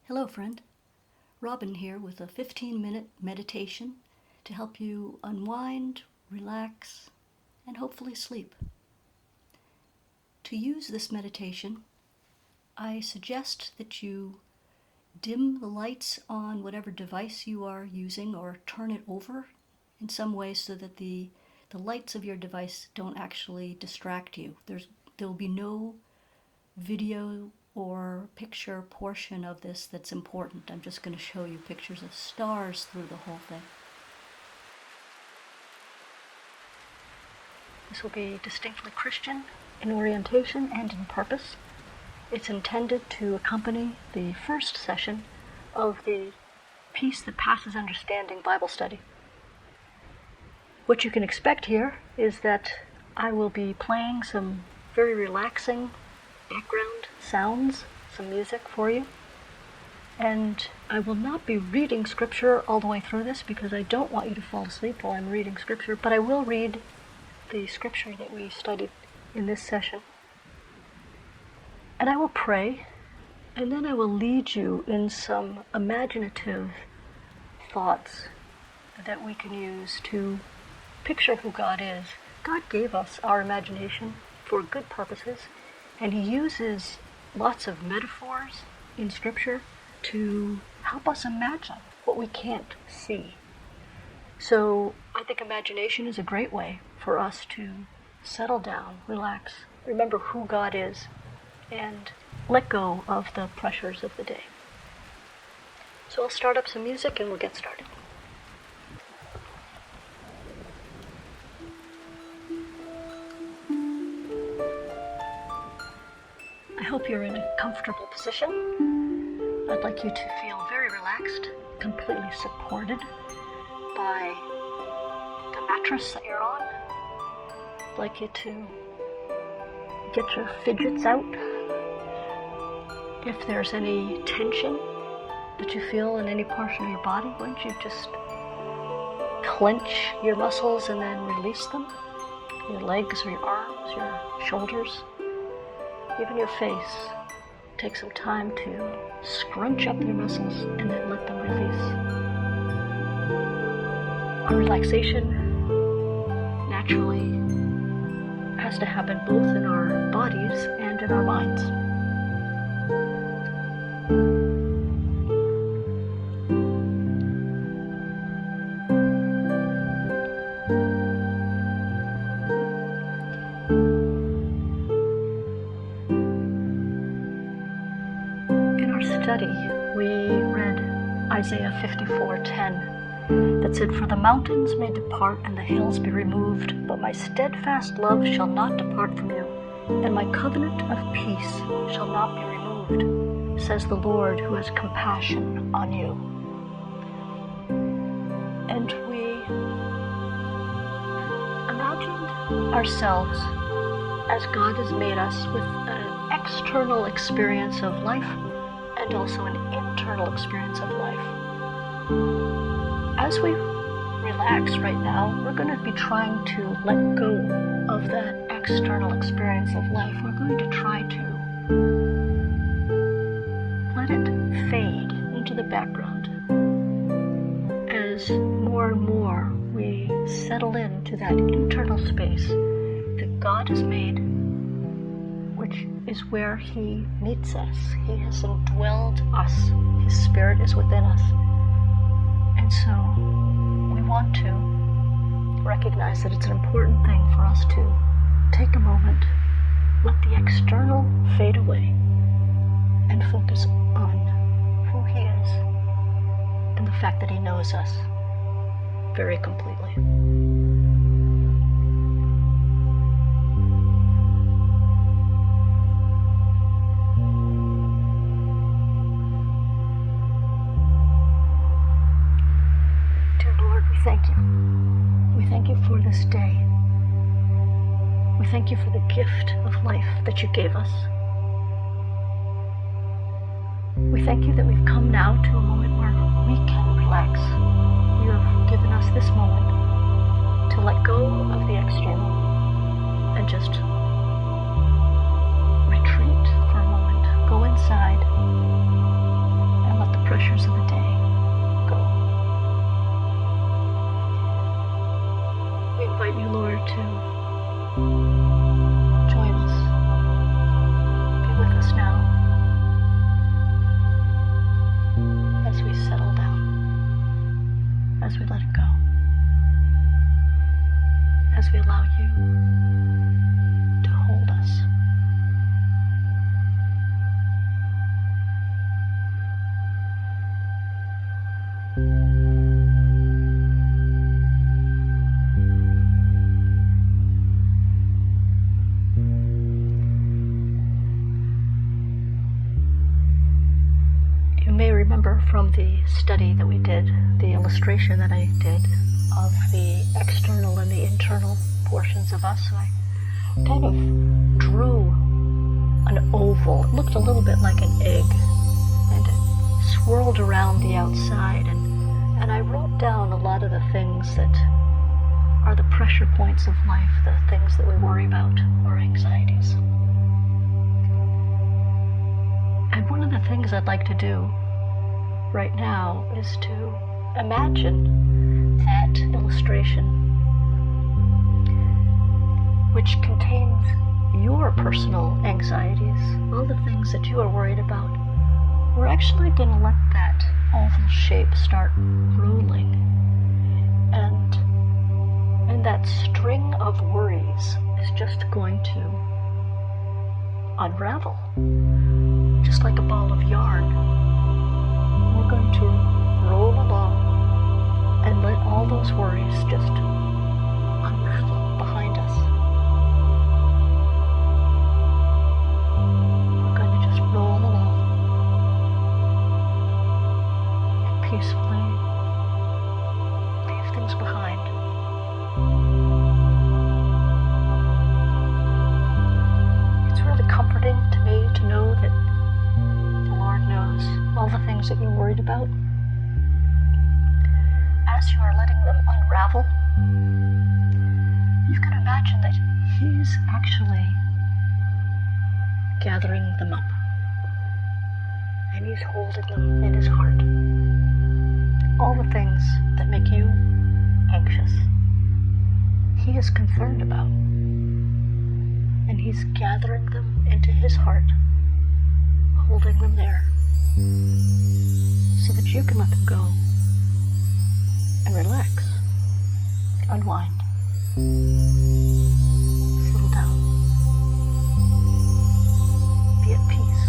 Hello, friend. Robin here with a 15-minute meditation to help you unwind, relax, and hopefully sleep. To use this meditation, I suggest that you dim the lights on whatever device you are using or turn it over in some way so that the lights of your device don't actually distract you. There will be no video or picture portion of this that's important. I'm just going to show you pictures of stars through the whole thing. This will be distinctly Christian in orientation and in purpose. It's intended to accompany the first session of the Peace That Passes Understanding Bible study. What you can expect here is that I will be playing some very relaxing background sounds, some music for you. And I will not be reading scripture all the way through this because I don't want you to fall asleep while I'm reading scripture, but I will read the scripture that we studied in this session. And I will pray, and then I will lead you in some imaginative thoughts that we can use to picture who God is. God gave us our imagination for good purposes, and He uses lots of metaphors in Scripture to help us imagine what we can't see. So I think imagination is a great way for us to settle down, relax, remember who God is, and let go of the pressures of the day. So I'll start up some music and we'll get started. I hope you're in a comfortable position. I'd like you to feel very relaxed, completely supported by the mattress that you're on. I'd like you to get your fidgets out. If there's any tension that you feel in any portion of your body, why don't you just clench your muscles and then release them? Your legs or your arms, your shoulders. Even your face. Take some time to scrunch up your muscles and then let them release. Our relaxation naturally has to happen both in our bodies and in our minds. We read Isaiah 54:10 that said, "For the mountains may depart and the hills be removed, but my steadfast love shall not depart from you, and my covenant of peace shall not be removed, says the Lord who has compassion on you." And we imagined ourselves as God has made us with an external experience of life and also an internal experience of life. As we relax right now, we're going to be trying to let go of that external experience of life. We're going to try to let it fade into the background as more and more we settle into that internal space that God has made, which is where He meets us. He has indwelled us. His Spirit is within us. And so we want to recognize that it's an important thing for us to take a moment, let the external fade away, and focus on who He is and the fact that He knows us very completely. Thank you. We thank you for this day. We thank you for the gift of life that you gave us. We thank you that we've come now to a moment where we can relax. You have given us this moment to let go of the external and just retreat for a moment. Go inside and invite you, Lord, to join us. Be with us now as we settle down, as we let it go, as we allow you to hold us. You may remember from the study that we did, the illustration that I did of the external and the internal portions of us. I kind of drew an oval. It looked a little bit like an egg, and it swirled around the outside, and I wrote down a lot of the things that are the pressure points of life, the things that we worry about, our anxieties. And one of the things I'd like to do right now is to imagine that illustration, which contains your personal anxieties, all the things that you are worried about. We're actually going to let that oval shape start rolling, and that string of worries is just going to unravel, just like a ball of yarn. We're going to roll along and let all those worries just unravel behind us. We're going to just roll along and peacefully leave things behind. It's really comforting to me to know that the Lord knows all the things that you're worried about. As you are letting them unravel, you can imagine that He's actually gathering them up, and He's holding them in His heart. All the things that make you anxious, He is concerned about, and He's gathering them into His heart, holding them there, so that you can let them go and relax, unwind, settle down, be at peace.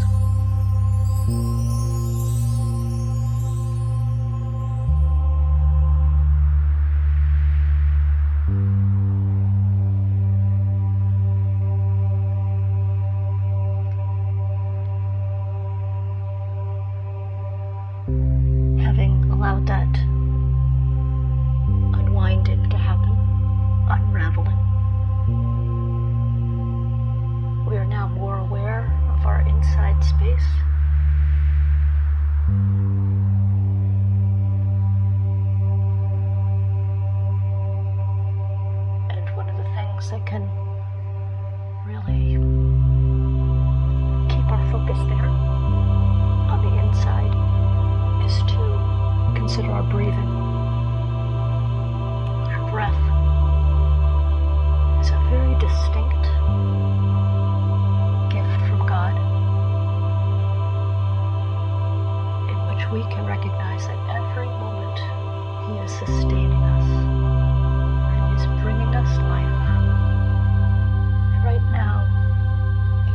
Having allowed that unwinding to happen, unraveling, we are now more aware of our inside space. And one of the things that can really keep our focus there on the inside is to consider our breathing. Our breath is a very distinct gift from God, in which we can recognize that every moment He is sustaining us and He's bringing us life. And right now,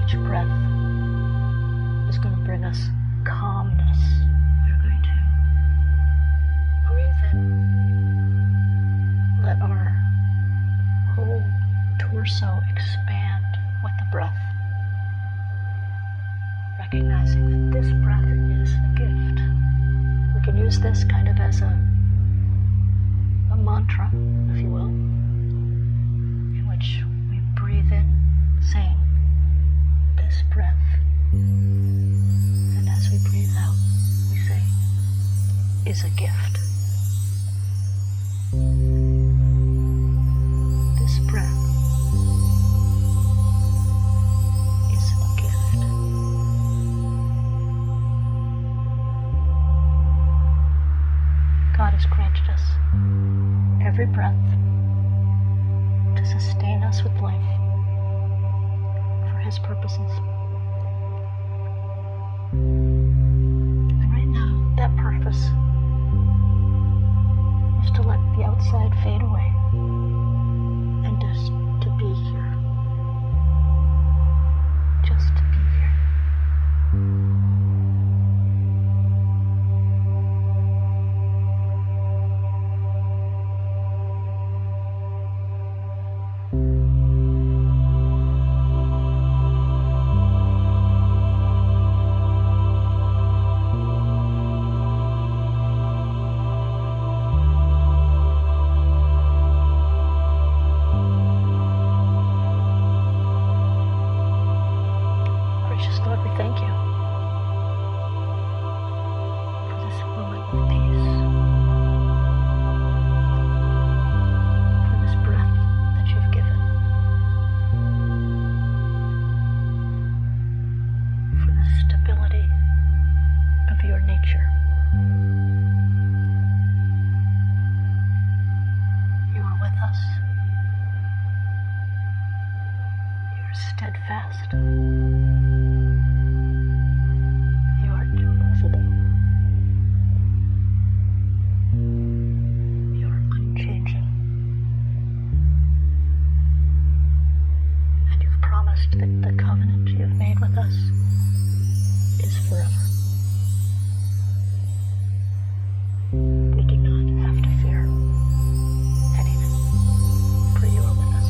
each breath is going to bring us calmness. We're going to breathe in, let our whole torso expand with the breath, recognizing that this breath is a gift. We can use this kind of as a mantra, if you will, in which we breathe in, saying this breath, and as we breathe out, we say, is a gift. This breath is a gift. God has granted us every breath sustain us with life for His purposes. And right now, that purpose is to let the outside fade away and just to be here. Just to be here. Gracious Lord, we thank you for this moment of peace, for this breath that you've given, for the stability of your nature. You are with us. You are steadfast. That the covenant you have made with us is forever. We do not have to fear anything, for you are with us.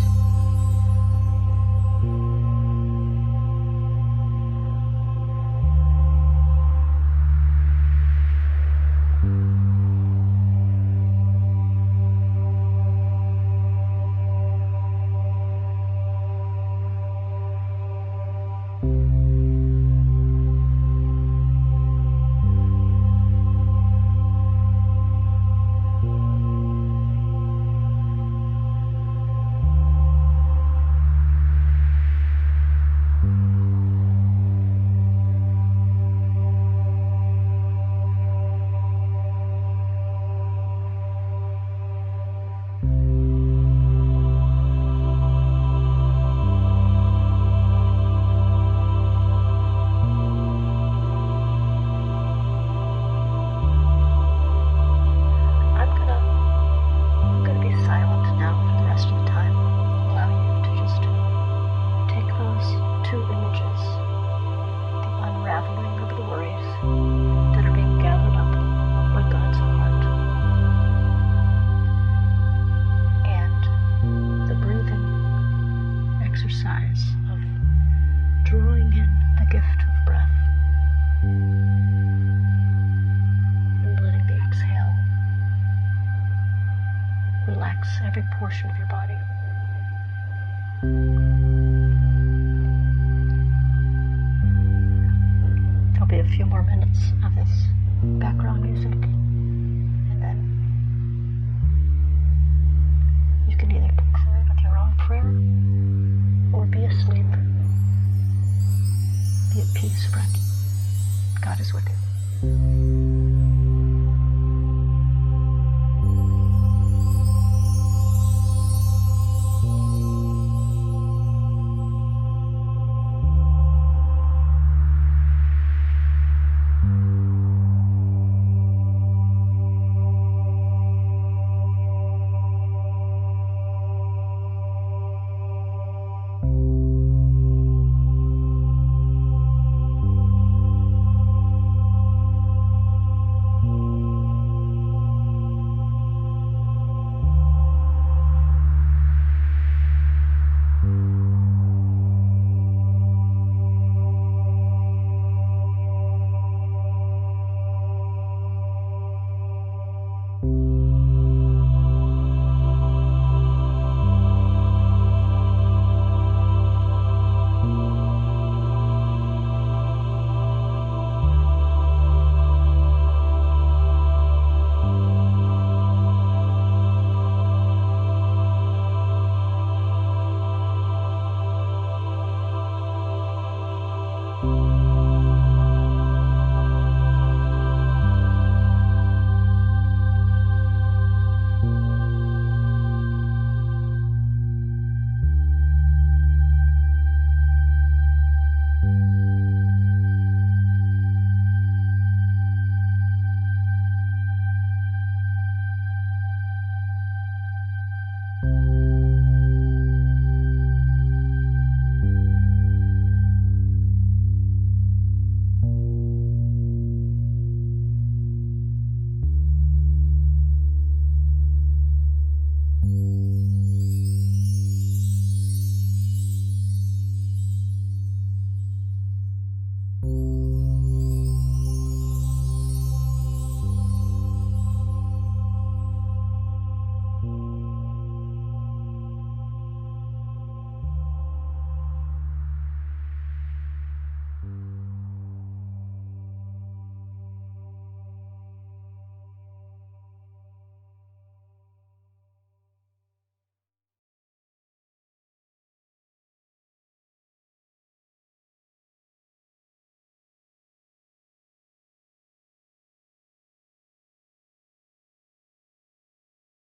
Exercise of drawing in the gift of breath and letting the exhale relax every portion of your body. There'll be a few more minutes of this background music, and then you can either conclude with your own prayer or be asleep. Be at peace, friend. God is with you.